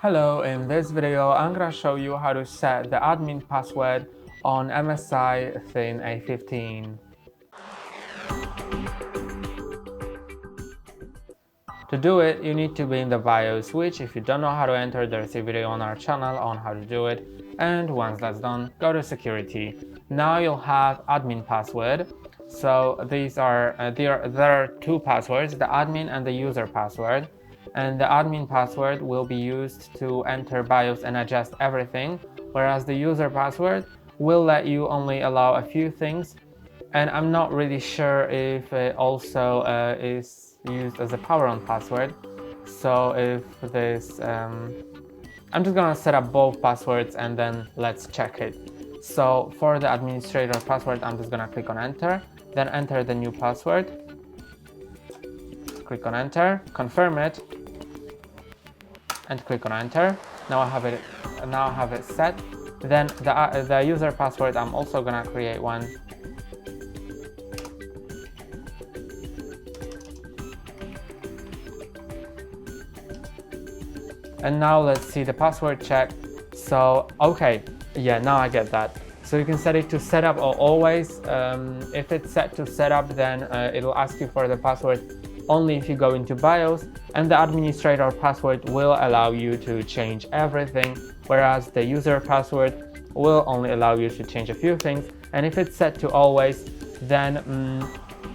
Hello, in this video I'm gonna show you how to set the admin password on MSI Thin A15. To do it, you need to be in the BIOS, which if you don't know how to enter, there's a video on our channel on how to do it. And once that's done, go to security. Now you'll have admin password. So these are there are two passwords, the admin and the user password. And the admin password will be used to enter BIOS and adjust everything, whereas the user password will let you only allow a few things. And I'm not really sure if it also is used as a power on password. So if this I'm just gonna set up both passwords and then let's check it. So for the administrator password, I'm just gonna click on enter, then enter the new password, click on enter, confirm it, and click on enter. Now I have it set. Then the user password, I'm also gonna create one. And now let's see the password check. So, okay, yeah, now I get that. So you can set it to setup or always. If it's set to setup, then it'll ask you for the password only if you go into BIOS, and the administrator password will allow you to change everything, whereas the user password will only allow you to change a few things. And if it's set to always, then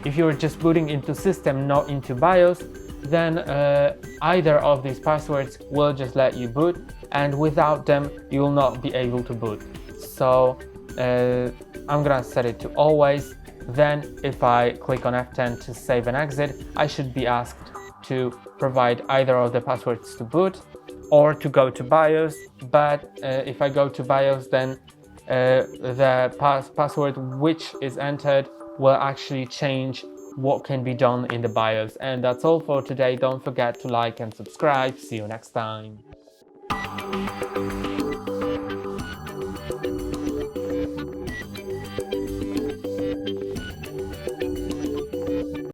if you're just booting into system, not into BIOS, then either of these passwords will just let you boot, and without them you will not be able to boot. So I'm gonna set it to always. Then if I click on F10 to save and exit, I should be asked to provide either of the passwords to boot or to go to BIOS. But if I go to BIOS, then the password which is entered will actually change what can be done in the BIOS. And that's all for today. Don't forget to like and subscribe. See you next time.